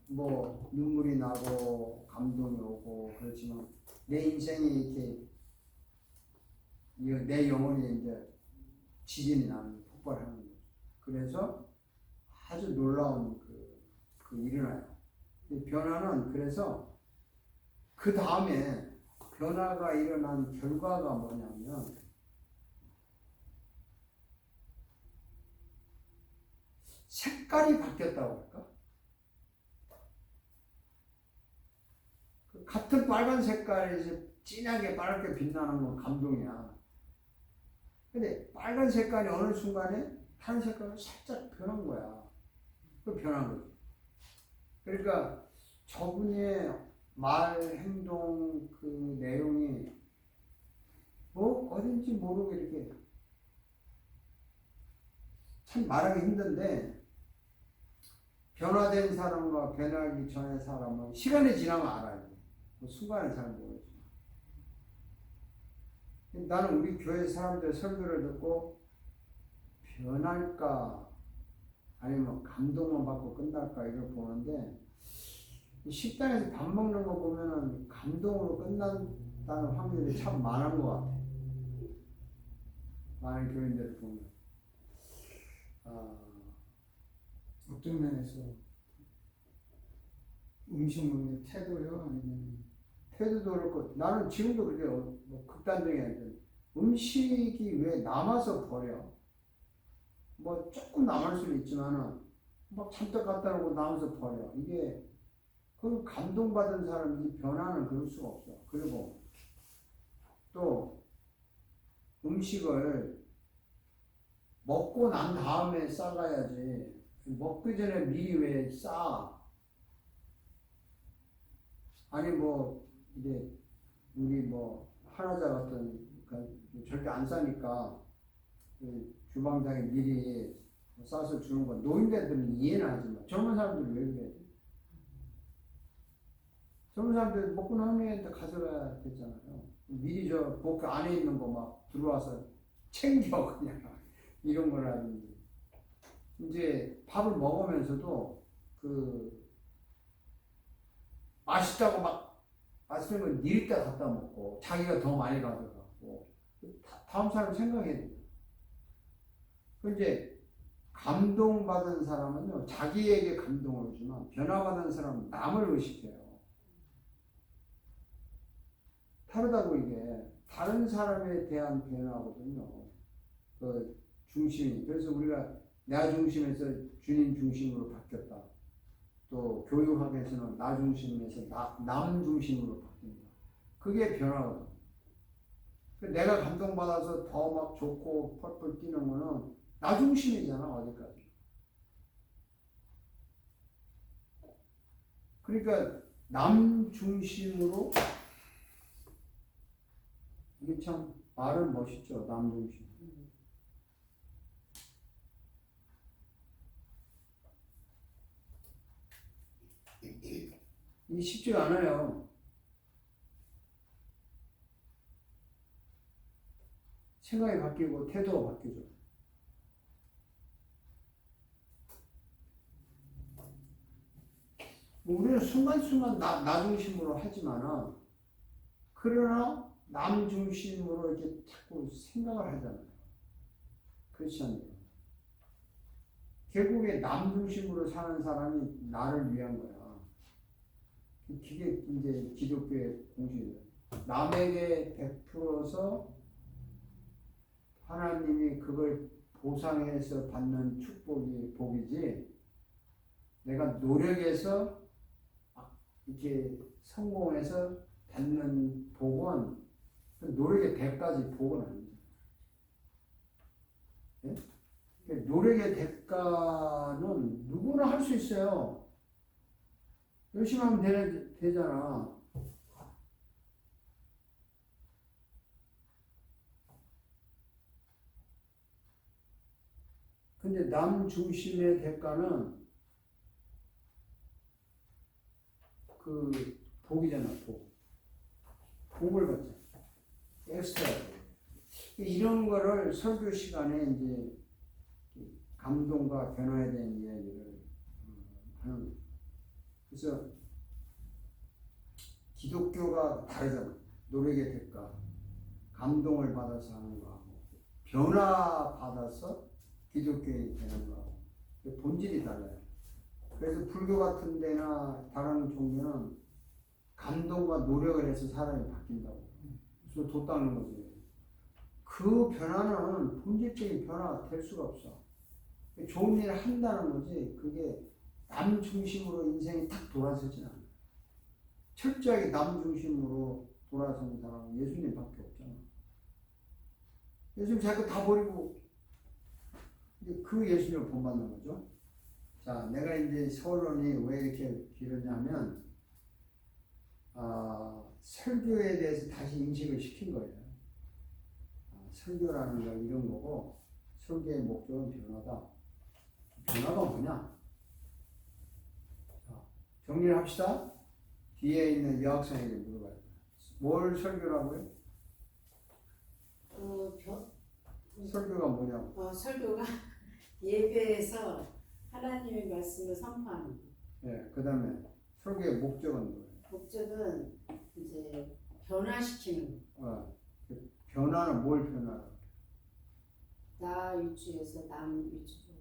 뭐 눈물이 나고 감동이 오고 그렇지만 내 인생이 이렇게 내 영혼이 이제 지진이 나는 폭발하는 거죠. 그래서 아주 놀라운 그 일어나요. 변화는 그래서 그 다음에 변화가 일어난 결과가 뭐냐면 색깔이 바뀌었다고 할까? 같은 빨간 색깔이 이제 진하게 빨갛게 빛나는 건 감동이야. 근데 빨간 색깔이 어느 순간에 다른 색깔로 살짝 변한 거야. 그 변한 거지. 그러니까 저분의 말, 행동, 그 내용이 뭐 어딘지 모르고 이렇게 참 말하기 힘든데 변화된 사람과 변하기 전의 사람은 시간이 지나면 알아요. 그 순간에 잘 모르지. 나는 우리 교회 사람들 설교를 듣고 변할까 아니면 감동만 받고 끝날까 이걸 보는데 식당에서 밥 먹는 거 보면은 감동으로 끝난다는 확률이 참 많은 것 같아. 많은 교인들을 보면. 어떤 면에서 음식 먹는 태도요? 아니면 태도도 그렇고 나는 지금도 그래요. 뭐 극단적인 아니든 음식이 왜 남아서 버려? 뭐 조금 남을 수는 있지만은 막 잔뜩 갖다 놓고 남아서 버려. 이게 그 감동받은 사람이 변화는 그럴 수가 없어. 그리고 또 음식을 먹고 난 다음에 싸가야지. 먹기 전에 미리 왜 싸? 아니 뭐 이제 우리 뭐 한화자 같은 절대 안 싸니까 그 주방장이 미리 싸서 주는 건 노인네들은 이해는 하지만 젊은 사람들은 왜 그래? 젊은 사람들 먹고 나면 가져가야 되잖아요. 미리 그 안에 있는 거 막 들어와서 챙겨 그냥 이런 거라든지 이제 밥을 먹으면서도 그 맛있다고 막 맛있는 건 니리다 갖다 먹고 자기가 더 많이 가져가고 다음 사람 생각해야 돼. 그 이제 감동받은 사람은요 자기에게 감동을 주지만 변화받은 사람은 남을 의식해요. 다르다고 이게 다른 사람에 대한 변화거든요. 그 중심이. 그래서 우리가 나 중심에서 주님 중심으로 바뀌었다. 또 교육학에서는 나 중심에서 남 중심으로 바뀐다. 그게 변화거든. 내가 감동받아서 더 막 좋고 펄펄 뛰는 거는 나 중심이잖아 어디까지. 그러니까 남 중심으로 이게 참 말은 멋있죠. 남 중심. 이게 쉽지가 않아요. 생각이 바뀌고 태도가 바뀌죠. 우리는 순간순간 나 중심으로 하지만은 그러나 남 중심으로 이렇게 자꾸 생각을 하잖아요. 그렇지 않나요? 결국에 남 중심으로 사는 사람이 나를 위한 거야. 그게 이제 기독교의 공식이에요. 남에게 베풀어서 하나님이 그걸 보상해서 받는 축복이 복이지. 내가 노력해서 이렇게 성공해서 받는 복은 그 노력의 대가지 복은 아니죠. 예? 노력의 대가는 누구나 할 수 있어요. 열심히 하면 되잖아. 근데 남 중심의 대가는 그 복이잖아, 복. 복을 받자. 엑스트라. 이런 거를 설교 시간에 이제 감동과 변화에 대한 이야기를 하는 거예요. 그래서 기독교가 다르잖아. 노력의 대가, 감동을 받아서 하는 거하고 변화 받아서 기독교인이 되는 거하고 본질이 달라요. 그래서 불교 같은 데나 다른 종교는 감동과 노력을 해서 사람이 바뀐다고. 그래서 도 닦는 거지. 그 변화는 본질적인 변화가 될 수가 없어. 좋은 일을 한다는 거지. 그게 남 중심으로 인생이 탁 돌아서진 않아. 철저하게 남 중심으로 돌아서는 사람은 예수님밖에 없잖아. 예수님 자꾸 다 버리고 그 예수님을 본받는 거죠. 자, 내가 이제 서론이 왜 이렇게 길었냐면 설교에 대해서 다시 인식을 시킨 거예요. 설교라는 거 이런 거고 설교의 목적은 변화다. 변화가 뭐냐? 자, 정리를 합시다. 뒤에 있는 여학생에게 물어봐야 돼. 뭘 설교라고요? 설교가 뭐냐고? 설교가 예배에서 하나님의 말씀을 선포하는 거. 네, 그 다음에 설교의 목적은 뭐예요? 목적은 이제 변화시키는 거. 그 변화는 뭘 변화하는? 나 위주에서 남 위주로.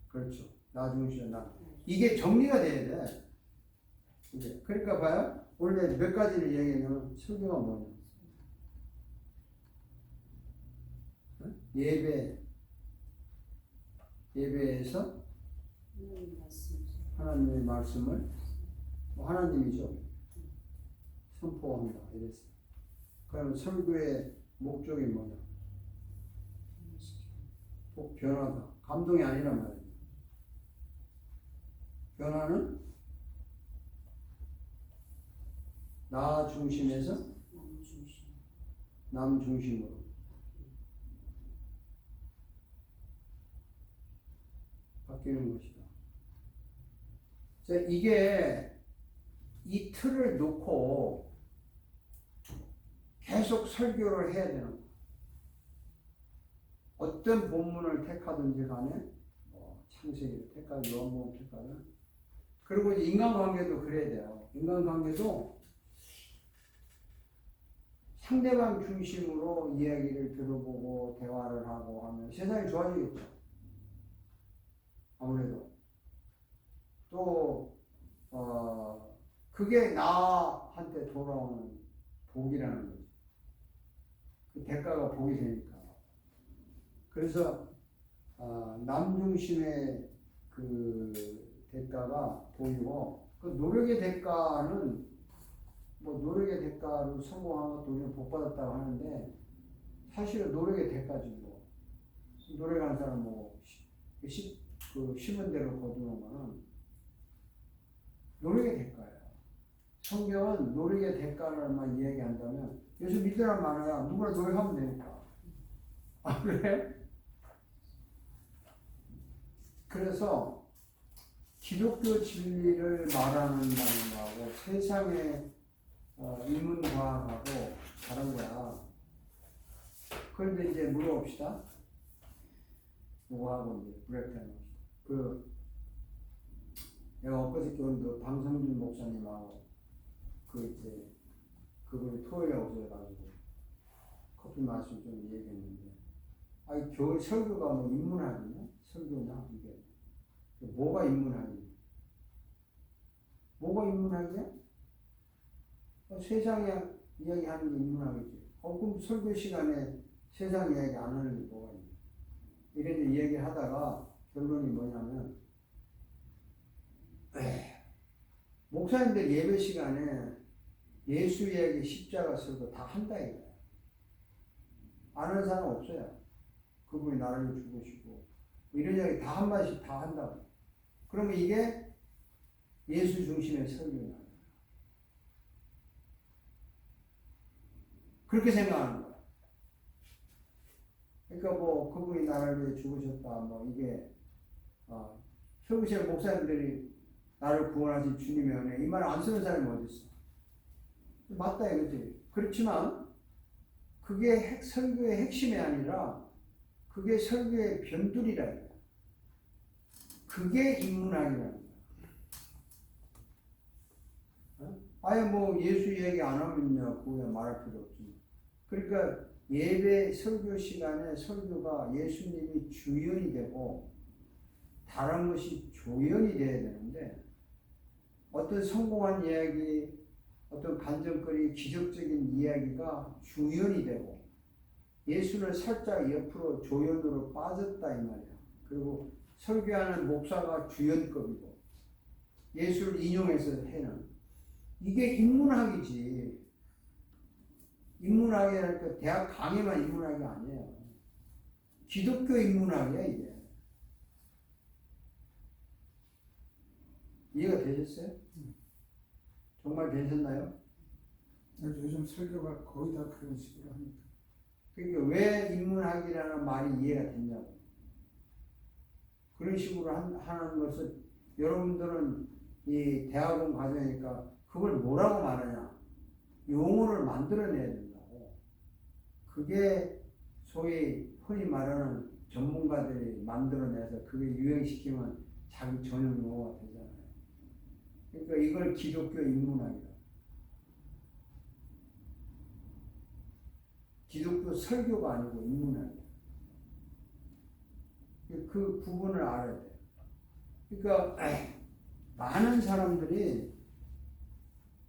그렇죠. 나 중심에 나. 이게 정리가 돼야 돼. 이제 그러니까 봐요. 원래 몇 가지를 얘기하면 설교가 뭐냐? 예배에서 하나님 말씀이죠. 하나님의 말씀을 하나님이죠. 선포한다 이랬어요. 그럼 설교의 목적이 뭐냐? 꼭 변화다. 감동이 아니란 말이에요. 변화는 나 중심에서 남 중심. 남 중심으로. 바뀌는 것이다. 자, 이게 이 틀을 놓고 계속 설교를 해야 되는 거예요. 어떤 본문을 택하든지 간에 창세기를 택하든 요한복음을 택하든 그리고 인간관계도 그래야 돼요. 인간관계도 상대방 중심으로 이야기를 들어보고 대화를 하고 하면 세상이 좋아지겠죠. 아무래도 또 그게 나한테 돌아오는 복이라는 거죠. 그 대가가 복이 되니까. 그래서 남 중심의 그 대가가 보이고 그 노력의 대가는 뭐 노력의 대가로 성공한 것도 우리는 복 받았다고 하는데 사실은 노력의 대가지 뭐. 노력하는 사람 뭐 심은 대로 거두는 거는 노력의 대가예요. 성경은 노력의 대가를만 이야기한다면 예수 믿으란 말이야. 누구나 노력하면 되니까. 아 그래? 그래서 기독교 진리를 말하는다는 거하고 세상의 인문과학하고 다른 거야. 그런데 이제 물어봅시다. 뭐하고 이제 브레이크하는 그 내가 엊그저께 온 방성준 목사님하고 그 이제 그분이 토요일에 오셔가지고 커피 마시고 좀 얘기했는데 아니 교회 설교가 뭐 인문학이냐? 설교냐? 이게 뭐가 인문학이냐? 뭐가 인문학이야? 세상에 이야기하는 게 인문학이지. 그럼 설교 시간에 세상 이야기 안 하는 게 뭐가 있냐? 이런 이야기를 하다가 결론이 뭐냐면 목사님들 예배 시간에 예수 이야기 십자가 설교 다 한다 이거야. 아는 사람 없어요. 그분이 나를 죽으시고 이런 이야기 다 한마디씩 다 한다고. 그러면 이게 예수 중심의 설교냐. 그렇게 생각하는 거야. 그러니까 뭐 그분이 나를 위해 죽으셨다 뭐 이게 설교실 목사님들이 나를 구원하신 주님의 은혜 이 말 안 쓰는 사람이 어디 있어? 맞다 이거지. 그렇지만 그게 설교의 핵심이 아니라 그게 설교의 변두리라 이거야. 그게 인문학이라는 거야. 아예 뭐 예수 얘기 안 하면요 그거야 말할 필요 없지. 그러니까 예배 설교 시간에 설교가 예수님이 주연이 되고 다른 것이 조연이 돼야 되는데 어떤 성공한 이야기, 어떤 반전거리, 기적적인 이야기가 주연이 되고 예수는 살짝 옆으로 조연으로 빠졌다 이 말이야. 그리고 설교하는 목사가 주연급이고 예수를 인용해서 해는 이게 인문학이지. 인문학이라니까 대학 강의만 인문학이 아니에요. 기독교 인문학이야 이게. 이해가 되셨어요? 정말 되셨나요? 요즘 설교가 거의 다 그런 식으로 하니까. 그러니까 왜 인문학이라는 말이 이해가 됐냐고. 그런 식으로 하는 것을 여러분들은 이 대학원 과정이니까 그걸 뭐라고 말하냐. 용어를 만들어내야 된다고. 그게 소위 흔히 말하는 전문가들이 만들어내서 그게 유행시키면 자기 전용 용어가 되잖아요. 그러니까 이걸 기독교 인문학이다. 기독교 설교가 아니고 인문학이다. 그 구분을 알아야 돼요. 그러니까 많은 사람들이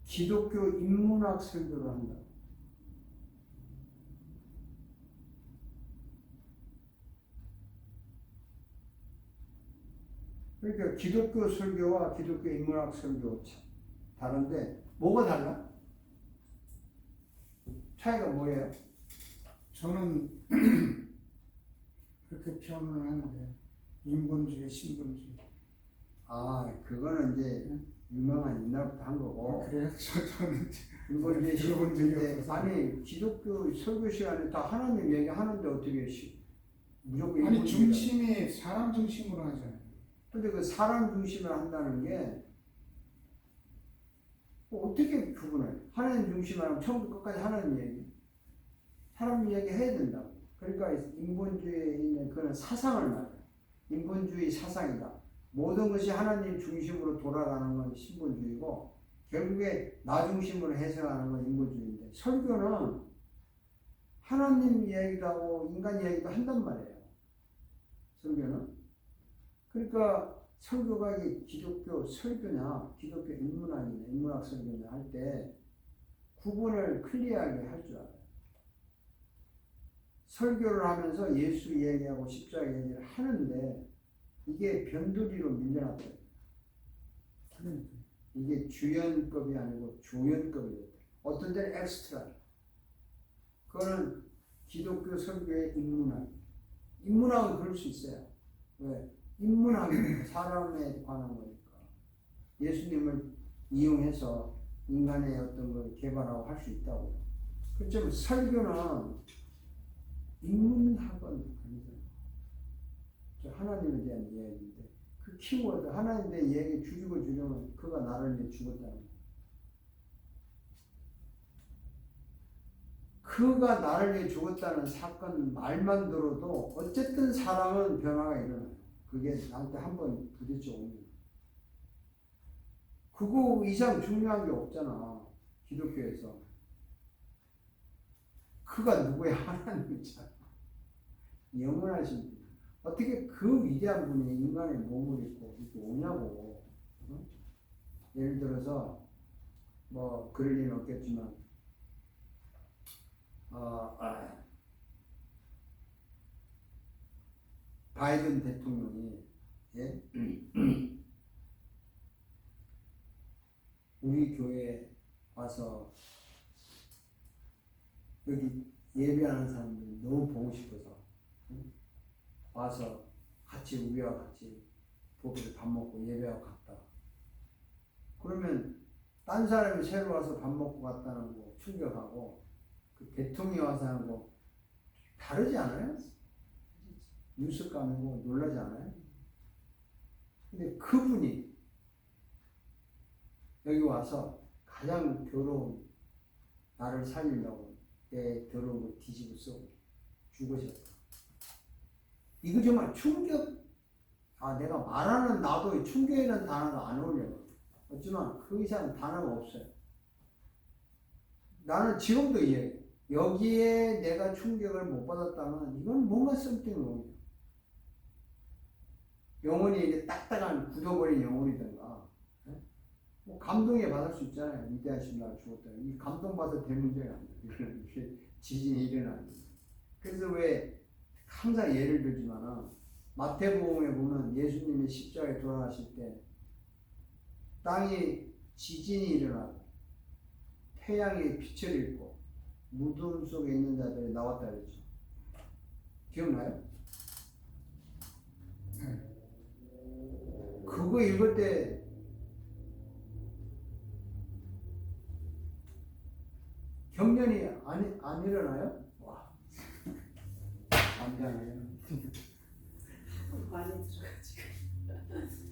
기독교 인문학 설교를 한다. 그러니까 기독교 설교와 기독교 인문학 설교 다른데 뭐가 달라? 차이가 뭐예요? 저는 그렇게 표현을 하는데 인본주의, 신본주의. 아, 그거는 이제 유명한 옛날부터 한 거고. 그래요? 저는 인본주의 들어본 적이 신본주의인데 없어서. 아니 기독교 설교 시간에 다 하나님 얘기하는데 어떻게 무조건 아니 인본주의가- 중심이 사람 중심으로 하잖아요. 근데 그 사람 중심을 한다는 게 어떻게 구분해? 하나님 중심하면 처음부터 끝까지 하나님 얘기, 사람 이야기 해야 된다고. 그러니까 인본주의에 있는 그런 사상을 말해요. 인본주의 사상이다. 모든 것이 하나님 중심으로 돌아가는 건 신본주의고 결국에 나 중심으로 해석하는 건 인본주의인데 설교는 하나님 이야기도 하고 인간 이야기도 한단 말이에요. 설교는. 그러니까 설교가 기독교 설교냐 기독교 인문학이냐 인문학 설교냐 할 때 구분을 클리어하게 할 줄 알아요. 설교를 하면서 예수 얘기하고 십자가 얘기를 하는데 이게 변두리로 밀려났어요. 이게 주연급이 아니고 조연급이에요. 어떤 데는 엑스트라. 그거는 기독교 설교의 인문학. 인문학은 그럴 수 있어요. 왜? 인문학은 사람에 관한 거니까. 예수님을 이용해서 인간의 어떤 걸 개발하고 할 수 있다고. 그렇지만 설교는 인문학은 아니잖아요. 하나님에 대한 이야기인데 그 키워드 하나님에 대한 이야기 줄이면 그가 나를 위해 죽었다는 거예요. 그가 나를 위해 죽었다는 사건 말만 들어도 어쨌든 사람은 변화가 일어나요. 그게 나한테 한번 부딪혀 오면 그거 이상 중요한 게 없잖아. 기독교에서 그가 누구야? 하나님이잖아. 영원하신 분. 어떻게 그 위대한 분이 인간의 몸을 입고 이렇게 오냐고. 어? 예를 들어서 뭐 그럴 리는 없겠지만 바이든 대통령이 예? 우리 교회에 와서 여기 예배하는 사람들 너무 보고 싶어서 와서 같이 우리와 같이 보기를 밥 먹고 예배하고 갔다. 그러면 딴 사람이 새로 와서 밥 먹고 갔다는 거 충격하고 그 대통령이 와서 하는 거 다르지 않아요? 뉴스감이고 놀라지 않아요? 근데 그분이 여기 와서 가장 더러운 나를 살리려고 내 더러운 걸 뒤집어 쓰고 죽으셨다. 이거 정말 충격. 내가 말하는 나도 충격이라는 단어가 안 어울려요. 하지만 그 이상 단어가 없어요. 나는 지금도 이해해요. 여기에 내가 충격을 못 받았다면 이건 뭔가 썸띵 영혼이 이제 딱딱한 굳어버린 영혼이든가 뭐 감동에 받을 수 있잖아요. 위대하신 나를 죽었다. 이 감동받아 될 문제가 아니에요. 지진이 일어나는. 그래서 왜 항상 예를 들지만 마태복음에 보면 예수님이 십자가에 돌아가실 때 땅이 지진이 일어나고 태양이 빛을 잃고 무덤 속에 있는 자들이 나왔다 그랬죠. 기억나요? 그거 읽을 때 경련이 안 일어나요? 와, 안장해요. 많이 들어가지고.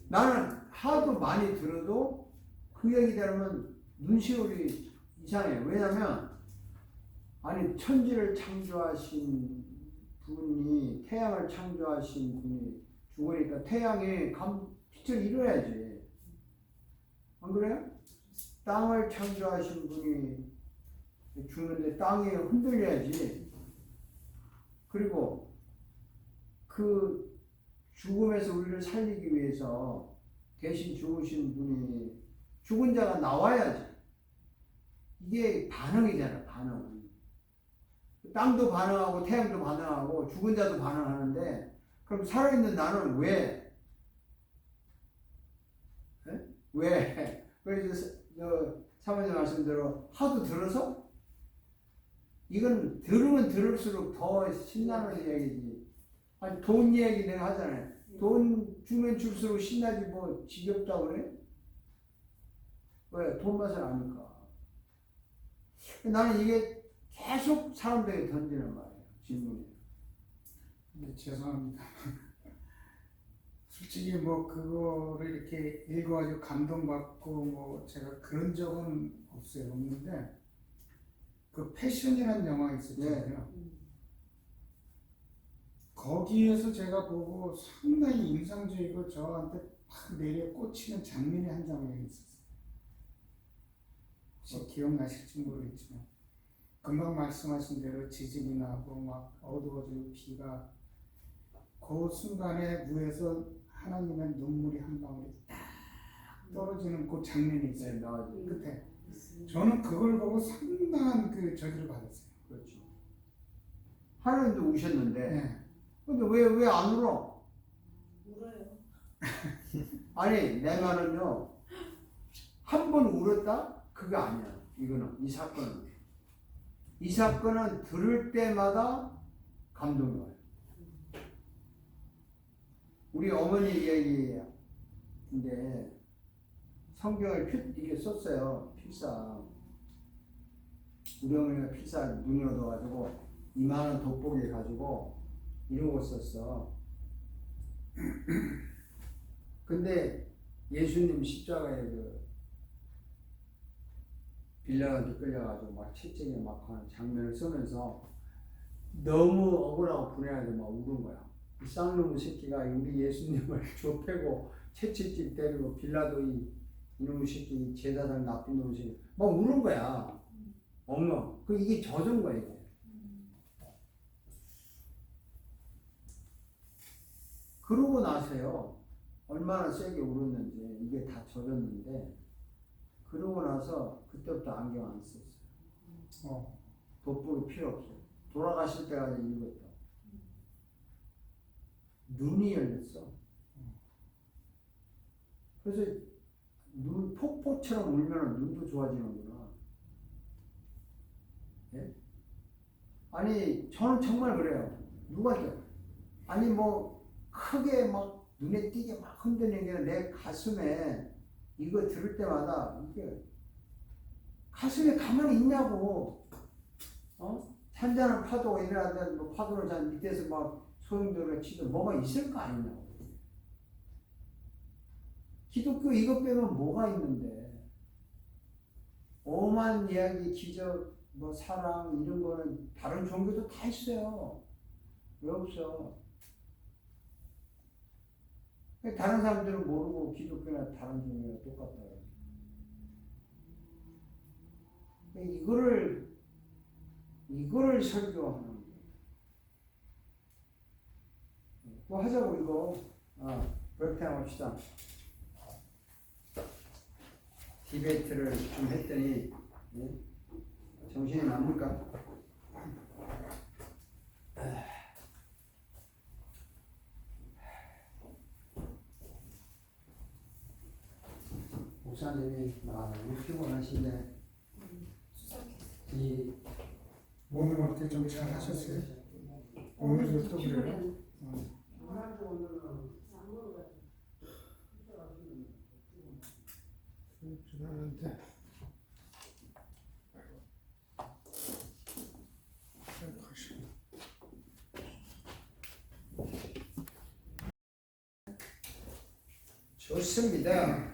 나는 하도 많이 들어도 그 얘기 들으면 눈시울이 이상해요. 왜냐면 아니 천지를 창조하신 분이 태양을 창조하신 분이 죽으니까 태양이 빛을 잃어야지. 안 그래요? 땅을 창조하신 분이 죽는데 땅이 흔들려야지. 그리고 그 죽음에서 우리를 살리기 위해서 대신 죽으신 분이 죽은 자가 나와야지. 이게 반응이잖아, 반응. 땅도 반응하고 태양도 반응하고 죽은 자도 반응하는데 그럼 살아있는 나는 왜? 에? 왜? 그래서 사모님 말씀대로 하도 들어서? 이건 들으면 들을수록 더 신나는 이야기지. 아니 돈 이야기 내가 하잖아요. 돈 주면 줄수록 신나지 뭐 지겹다고 그래? 왜? 돈 맛을 아니까. 나는 이게 계속 사람들에게 던지는 말이에요. 질문이. 네, 죄송합니다. 솔직히 뭐 그거를 이렇게 읽어가지고 감동받고 뭐 제가 그런 적은 없어요. 없는데 그 패션이라는 영화 있었잖아요. 거기에서 제가 보고 상당히 인상적이고 저한테 팍 내려 꽂히는 장면이 한 장면이 있었어요. 혹시 기억나실지 모르겠지만 금방 말씀하신 대로 지진이 나고 막 어두워지고 비가 그 순간에 위에서 하나님의 눈물이 한 방울이 딱 떨어지는 그 장면이 있어요. 끝에. 저는 그걸 보고 상당한 그 저기를 받았어요. 그렇죠. 하나님도 우셨는데, 네. 근데 왜 안 울어? 울어요. 아니, 내 말은요, 한 번 울었다? 그게 아니야. 이거는, 이 사건은. 이 사건은 들을 때마다 감동이 와요. 우리 어머니 이야기인데, 성경을 이게 썼어요. 필사. 우리 어머니가 필사 눈이 얻어가지고, 이만한 돋보기 가지고, 이러고 썼어. 근데 예수님 십자가에 빌라한테 끌려가지고 막 채찍에 막 하는 장면을 쓰면서 너무 억울하고 분해하게 막 우는 거야. 이 쌍놈의 새끼가 우리 예수님을 좁혀고 채찍질 때리고 빌라도 이놈의 새끼 제사장 나쁜 놈의 새끼 막 우는 거야. 엉엉. 이게 젖은 거야 이게. 그러고 나서요. 얼마나 세게 울었는지 이게 다 젖었는데 그러고 나서 그때부터 안경 안 썼어요. 돋보기 필요 없어요. 돌아가실 때까지 읽었다. 눈이 열렸어. 그래서 눈 폭포처럼 울면 눈도 좋아지는구나. 예? 아니 저는 정말 그래요. 누구한테 아니 뭐 크게 막 눈에 띄게 막 흔드는 게 내 가슴에 이거 들을 때마다 이게 가슴에 가만히 있냐고. 잔잔한 파도가 일어나는데 뭐 파도를 잔 밑에서 막 소용돌이가 치든 뭐가 있을 거 아니냐고. 기독교 이것 빼면 뭐가 있는데. 오만 이야기, 기적, 뭐 사랑 이런 거는 다른 종교도 다 있어요. 왜 없어? 다른 사람들은 모르고 기독교나 다른 종교가 똑같다. 이거를 설교하는 거예요. 뭐 하자고 이거. 브레이크다운 합시다. 디베이트를 좀 했더니 정신이 납니까? 목사님이 많이 피곤하신데 이 몸을 어떻게 좀 잘 하셨어요? 오늘도 또 그래요? 줄 아는데 좋습니다.